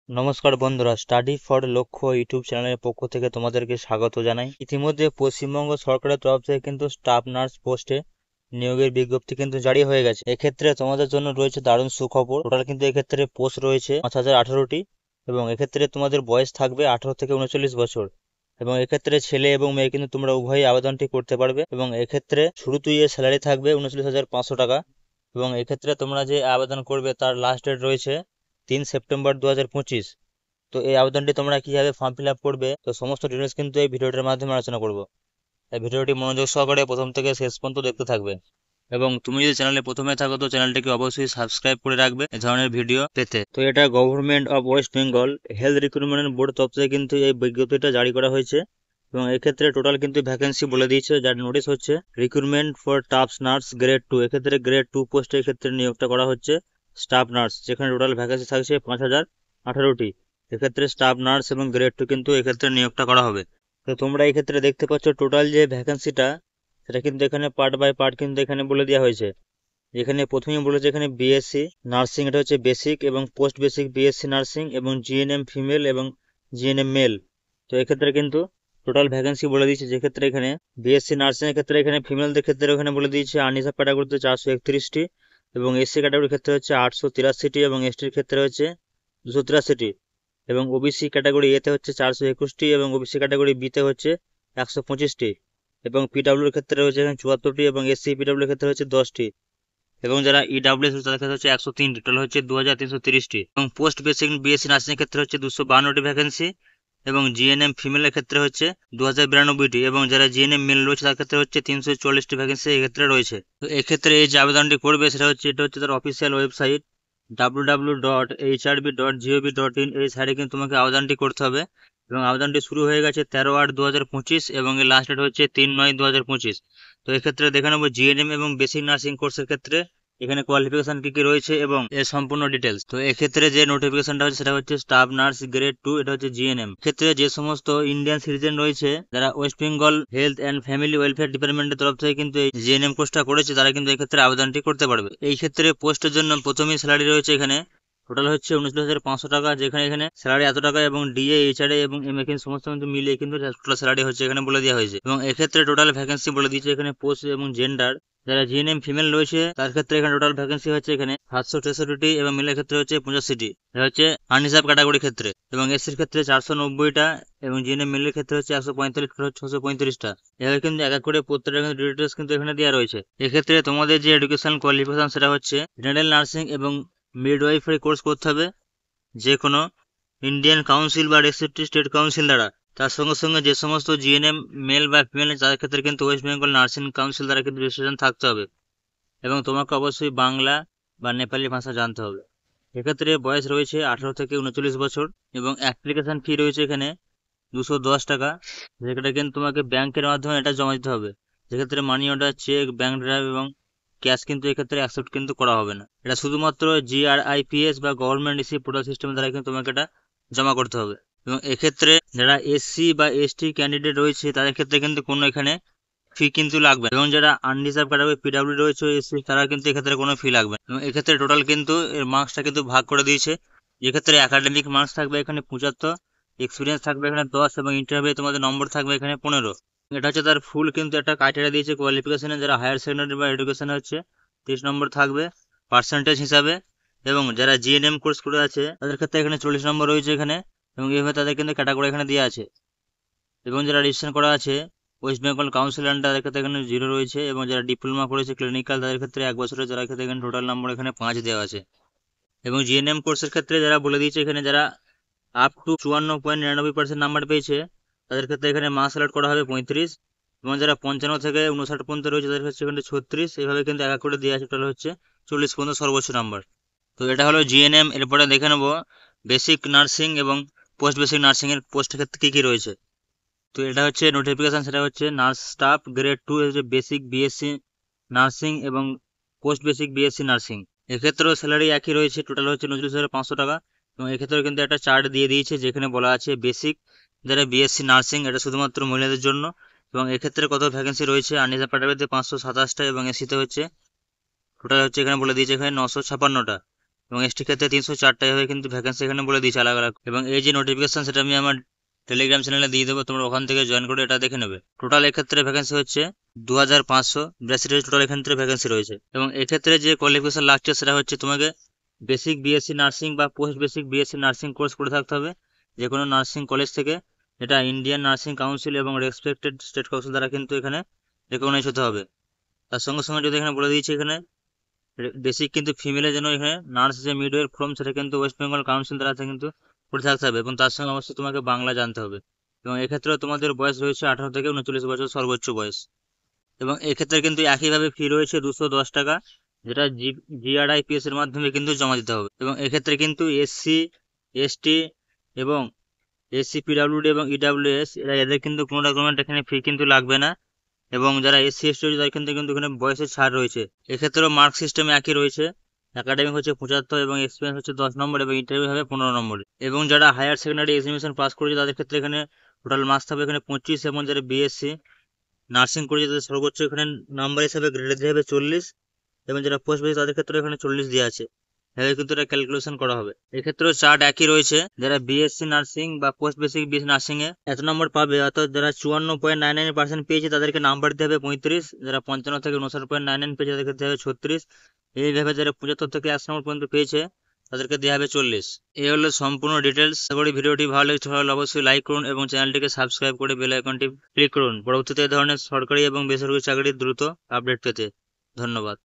নমস্কার বন্ধুরা, study for লক্ষ্য ইউটিউব চ্যানেলের পক্ষ থেকে তোমাদেরকে স্বাগত জানাই। ইতিমধ্যে পশ্চিমবঙ্গ সরকারের তরফ থেকে কিন্তু স্টাফ নার্স পোস্টে নিয়োগের বিজ্ঞপ্তি কিন্তু জারি হয়ে গেছে। এক্ষেত্রে তোমাদের জন্য রয়েছে দারুণ সুখবর। টোটাল কিন্তু এক্ষেত্রে পোস্ট রয়েছে 5018টি এবং এক্ষেত্রে তোমাদের বয়স থাকবে 18 থেকে 39 বছর এবং এক্ষেত্রে ছেলে এবং মেয়ে কিন্তু তোমরা উভয়ই আবেদনটি করতে পারবে এবং এক্ষেত্রে শুরুতেই এর স্যালারি থাকবে 39,500 টাকা এবং এক্ষেত্রে তোমরা যে আবেদন করবে তার লাস্ট ডেট রয়েছে 3 সেপ্টেম্বর 2025। তো এই আবেদনটি তোমরা কিভাবে ফর্ম ফিল আপ করবে, তো সমস্ত ডিটেলস কিন্তু এই ভিডিওটির মাধ্যমে আলোচনা করব। এই ভিডিওটি মনোযোগ সহকারে প্রথম থেকে শেষ পর্যন্ত দেখতে থাকবে এবং তুমি যদি চ্যানেলে প্রথমে থাকো তো চ্যানেলটিকে অবশ্যই সাবস্ক্রাইব করে রাখবে এই ধরনের ভিডিও পেতে। তো এটা government of West Bengal health recruitment board তরফ থেকে কিন্তু এই বিজ্ঞপ্তিটা জারি করা হয়েছে এবং এক্ষেত্রে টোটাল কিন্তু ভ্যাকেন্সি বলে দিয়েছে, যার নোটিশ হচ্ছে recruitment for staff nurse grade 2। এক্ষেত্রে গ্রেড 2 পোস্টে এক্ষেত্রে নিয়োগটা করা হচ্ছে স্টাফ নার্স, যেখানে টোটাল ভ্যাকেন্সি থাকছে 5018টি। এক্ষেত্রে স্টাফ নার্স এবং গ্রেড 2 কিন্তু এক্ষেত্রে নিয়োগটা করা হবে। তো তোমরা এক্ষেত্রে দেখতে পাচ্ছ টোটাল যে ভ্যাকেন্সিটা সেটা কিন্তু এখানে পার্ট বাই পার্ট কিন্তু এখানে বলে দেওয়া হয়েছে। এখানে প্রথমেই বলেছে এখানে বিএসসি নার্সিং, এটা হচ্ছে বেসিক এবং পোস্ট বেসিক বিএসসি নার্সিং এবং জিএনএম ফিমেল এবং জিএনএম মেল। তো এক্ষেত্রে কিন্তু টোটাল ভ্যাকেন্সি বলে দিয়েছে, যেক্ষেত্রে এখানে বিএসসি নার্সিং এর ক্ষেত্রে এখানে ফিমেলদের ক্ষেত্রে ওখানে বলে দিয়েছে আনরিজার্ভ ক্যাটাগরিতে 431টি এবং এসসি ক্যাটাগরির ক্ষেত্রে হচ্ছে 883টি এবং এসটির ক্ষেত্রে হচ্ছে 283টি এবং ওবিসি ক্যাটাগরি এতে হচ্ছে 421টি এবং ওবিসি ক্যাটাগরি বিতে হচ্ছে 125টি এবং পিডাব্লিউর ক্ষেত্রে হচ্ছে এখানে 74টি এবং এসসি পিডাব্লিউর ক্ষেত্রে হচ্ছে 10টি এবং যারা ইডাব্লিউএস তাদের ক্ষেত্রে হচ্ছে 103টি, টোটাল হচ্ছে 2330টি এবং পোস্ট বেসিক বিএসসি নার্সিং এর ক্ষেত্রে হচ্ছে 252টি ভ্যাকেন্সি এবং জিএনএম ফিমেলের ক্ষেত্রে হচ্ছে 2092টি এবং যারা জিএনএম মেল রয়েছে তার ক্ষেত্রে হচ্ছে 344টি ভ্যাকেন্সি এক্ষেত্রে রয়েছে। তো এক্ষেত্রে এই যে আবেদনটি করবে সেটা হচ্ছে এটা হচ্ছে তার অফিসিয়াল ওয়েবসাইট www.hrb.gov.in। এই সাইটে কিন্তু তোমাকে আবেদনটি করতে হবে এবং আবেদনটি শুরু হয়ে গেছে 13/8/2025 এবং এর লাস্ট ডেট হচ্ছে 3/9/2025। তো এক্ষেত্রে দেখে নেবো জিএনএম এবং বেসিক নার্সিং কোর্সের ক্ষেত্রে এখানে কোয়ালিফিকেশন কি কি রয়েছে এবং এর সম্পূর্ণ ডিটেলস। তো এক্ষেত্রে যে নোটিফিকেশনটা হচ্ছে সেটা হচ্ছে স্টাফ নার্স গ্রেড 2, এটা হচ্ছে জিএনএম। ক্ষেত্রে যে সমস্ত ইন্ডিয়ান সিটিজেন রয়েছে যারা West Bengal health and family welfare ডিপার্টমেন্টের তরফ থেকে কিন্তু এই জিএনএম কোর্সটা করেছে তারা কিন্তু এক্ষেত্রে আবেদনটি করতে পারবে। এই ক্ষেত্রে পোস্টের জন্য প্রথমেই স্যালারি রয়েছে এখানে টোটাল হচ্ছে 39,500 টাকা, যেখানে এখানে স্যালারি এত টাকা এবং ডিএ এইচআরএ এবং এমএ কিন্তু সমস্ত কিন্তু মিলিয়ে কিন্তু টোটাল স্যালারি হচ্ছে এখানে বলে দেওয়া হয়েছে এবং এক্ষেত্রে টোটাল ভ্যাকেন্সি বলে দিয়েছে এখানে পোস্ট এবং জেন্ডার। যারা জিএনএম ফিমেল রয়েছে তার ক্ষেত্রে এখানে টোটাল ভ্যাকেন্সি হচ্ছে এখানে 763টি এবং মেলের ক্ষেত্রে হচ্ছে 85টি, এটা হচ্ছে আনরিজার্ভ ক্যাটাগরির ক্ষেত্রে এবং এসসির ক্ষেত্রে 490টা এবং জিএনএম মেলের ক্ষেত্রে হচ্ছে 145, টোটাল 635টা। এভাবে কিন্তু এক এক করে প্রত্যেকটা ডিটেলস কিন্তু এখানে দেওয়া রয়েছে। এক্ষেত্রে তোমাদের যে এডুকেশন কোয়ালিফিকেশন সেটা হচ্ছে জেনারেল নার্সিং এবং মিডওয়াইফারি কোর্স করতে হবে যে কোনো ইন্ডিয়ান কাউন্সিল বা রেসপেক্টিভ স্টেট কাউন্সিল দ্বারা। তার সঙ্গে সঙ্গে যে সমস্ত জিএনএম মেল বা ফিমেল তাদের ক্ষেত্রে কিন্তু ওয়েস্ট বেঙ্গল নার্সিং কাউন্সিল দ্বারা কিন্তু রেজিস্ট্রেশন থাকতে হবে এবং তোমাকে অবশ্যই বাংলা বা নেপালি ভাষা জানতে হবে। এক্ষেত্রে বয়স রয়েছে 18 থেকে 39 বছর এবং অ্যাপ্লিকেশন ফি রয়েছে এখানে 210 টাকা, যেটা কিন্তু তোমাকে ব্যাংকের মাধ্যমে এটা জমা দিতে হবে। যেক্ষেত্রে money order, cheque, bank draft এবং ক্যাশ কিন্তু এক্ষেত্রে অ্যাকসেপ্ট কিন্তু করা হবে না। এটা শুধুমাত্র জিআরআইপিএস বা গভর্নমেন্ট রিসিভ পোর্টাল সিস্টেম দ্বারা কিন্তু তোমাকে এটা জমা করতে হবে এবং এক্ষেত্রে যারা এসসি বা এসটি ক্যান্ডিডেট রয়েছে তাদের ক্ষেত্রে কিন্তু কোনো এখানে ফি কিন্তু লাগবে এবং যারা আনরিজার্ভ ক্যাটাগরি পিডাব্লিউ রয়েছে এসসি তারা কিন্তু এক্ষেত্রে কোনো ফি লাগবে এবং এক্ষেত্রে টোটাল কিন্তু এর মার্কসটা কিন্তু ভাগ করে দিয়েছে। যেক্ষেত্রে একাডেমিক মার্কস থাকবে এখানে 75, এক্সপিরিয়েন্স থাকবে এখানে 10 এবং ইন্টারভিউ তোমাদের নম্বর থাকবে এখানে 15। এটা হচ্ছে তার ফুল কিন্তু একটা ক্রাইটেরিয়া দিয়েছে কোয়ালিফিকেশনে। যারা হায়ার সেকেন্ডারি বা এডুকেশনে হচ্ছে 30 নম্বর থাকবে পার্সেন্টেজ হিসাবে এবং যারা জিএনএম কোর্স করে আছে তাদের ক্ষেত্রে এখানে 40 নম্বর রয়েছে এখানে এবং এইভাবে তাদের কিন্তু ক্যাটাগরি এখানে দেওয়া আছে এবং যারা রেজিস্ট্রেশন করা আছে ওয়েস্ট বেঙ্গল কাউন্সিল তাদের ক্ষেত্রে এখানে 0 রয়েছে এবং যারা ডিপ্লোমা করেছে ক্লিনিক্যাল তাদের ক্ষেত্রে 1 বছরের, যারা ক্ষেত্রে এখানে টোটাল নম্বর এখানে 5 দেওয়া আছে এবং জিএনএম কোর্সের ক্ষেত্রে যারা বলে দিয়েছে এখানে যারা আপ টু 54.99% নাম্বার পেয়েছে তাদের ক্ষেত্রে এখানে মার্কস সিলেক্ট করা হবে 35 এবং যারা 55 থেকে 59 পর্যন্ত রয়েছে তাদের হচ্ছে এখানে 36। এইভাবে কিন্তু এক এক করে দেওয়া আছে, টোটাল হচ্ছে 40 পর্যন্ত সর্বোচ্চ নাম্বার। তো এটা হলো জিএনএম। এরপরে দেখে নেবো বেসিক নার্সিং এবং পোস্ট বেসিক নার্সিং এর পোস্টের ক্ষেত্রে কি কি রয়েছে। তো এটা হচ্ছে নোটিফিকেশন, সেটা হচ্ছে নার্স স্টাফ গ্রেড 2 হচ্ছে বেসিক বিএসসি নার্সিং এবং পোস্ট বেসিক বিএসসি নার্সিং। এক্ষেত্রেও স্যালারি একই রয়েছে, টোটাল হচ্ছে 39,500 টাকা এবং এক্ষেত্রেও কিন্তু একটা চার্ট দিয়ে দিয়েছে যেখানে বলা আছে বেসিক যারা বিএসসি নার্সিং এটা শুধুমাত্র মহিলাদের জন্য এবং এক্ষেত্রে কত ভ্যাকেন্সি রয়েছে আনরিজার্ভ ক্যাটাগরিতে 527টা এবং এসিতে হচ্ছে টোটাল হচ্ছে এখানে বলে দিয়েছে এখানে 956টা এবং এসটি ক্ষেত্রে 304টা এভাবে কিন্তু ভ্যাকেন্সি এখানে বলে দিয়েছে আলাদা আলাদা। এবং এই যে নোটিফিকেশন সেটা আমি আমার টেলিগ্রাম চ্যানেলে দিয়ে দেবো, তোমরা ওখান থেকে জয়েন করে এটা দেখে নেবে। টোটাল এক্ষেত্রে ভ্যাকেন্সি হচ্ছে 2582 টোটাল এক্ষেত্রে ভ্যাকেন্সি রয়েছে। এবং এক্ষেত্রে যে কোয়ালিফিকেশন লাগছে সেটা হচ্ছে তোমাকে বেসিক বিএসসি নার্সিং বা post basic BSc nursing course করে থাকতে হবে যে কোনো নার্সিং কলেজ থেকে। এটা ইন্ডিয়ান নার্সিং কাউন্সিল এবং রেসপেক্টেড স্টেট কাউন্সিল দ্বারা কিন্তু এখানে রেকগনাইজ হতে হবে। তার সঙ্গে সঙ্গে যদি এখানে বলে দিয়েছে এখানে বেসিক কিন্তু ফিমেলের জন্য এখানে নার্স যে মিডওয়ের ফর্ম সেটা কিন্তু ওয়েস্ট বেঙ্গল কাউন্সিল দ্বারা কিন্তু করে থাকতে হবে এবং তার সঙ্গে অবশ্যই তোমাকে বাংলা জানতে হবে। এবং এক্ষেত্রে তোমাদের বয়স রয়েছে 18 থেকে 39 বছর সর্বোচ্চ বয়স। এবং এক্ষেত্রে কিন্তু একইভাবে ফি রয়েছে 210 টাকা, যেটা জিআরআইপিএস এর মাধ্যমে কিন্তু জমা দিতে হবে। এবং এক্ষেত্রে কিন্তু এসসি, এসটি এবং এসসি, পিডাব্লিউডি এবং ইডাব্লিউএস এদের কিন্তু কোনো রকমের এখানে ফি কিন্তু লাগবে না। এবং যারা এসসি এসটি তাদের কিন্তু কিন্তু এখানে বয়সের ছাড় রয়েছে। এক্ষেত্রেও মার্ক সিস্টেম একই রয়েছে, একাডেমিক হচ্ছে 75 এবং এক্সপিরিয়েন্স হচ্ছে 10 নম্বর এবং ইন্টারভিউ হবে 15 নম্বরে। এবং যারা হায়ার সেকেন্ডারি এক্সামিনেশন পাস করেছে তাদের ক্ষেত্রে এখানে টোটাল মার্কস হবে এখানে 25 এবং যারা বিএসসি নার্সিং করেছে তাদের সর্বোচ্চ এখানে নাম্বার হিসাবে গ্রেড দেওয়া হবে 40 এবং যারা পোস্ট বেসিক তাদের ক্ষেত্রে এখানে 40 দেওয়া আছে। এভাবে কিন্তু এটা ক্যালকুলেশন করা হবে। এক্ষেত্রেও চার্ট একই রয়েছে, যারা বিএসসি নার্সিং বা পোস্ট বেসিক বিএসসি নার্সিং এ এত নম্বর পাবে অর্থাৎ যারা 54.99% পেয়েছে তাদেরকে নাম্বার দিতে হবে 35, যারা 55 থেকে 59.99 পেয়েছে তাদেরকে দেওয়া হবে 36, এইভাবে যারা 75 থেকে 100 নম্বর পর্যন্ত পেয়েছে তাদেরকে দেওয়া হবে 40। এই হলো সম্পূর্ণ ডিটেলস। আশা করি ভিডিওটি ভালো লেগেছে, ভালো অবশ্যই লাইক করুন এবং চ্যানেলটিকে সাবস্ক্রাইব করে বেল আইকনটি ক্লিক করুন পরবর্তীতে এই ধরনের সরকারি এবং বেসরকারি চাকরির দ্রুত আপডেট পেতে। ধন্যবাদ।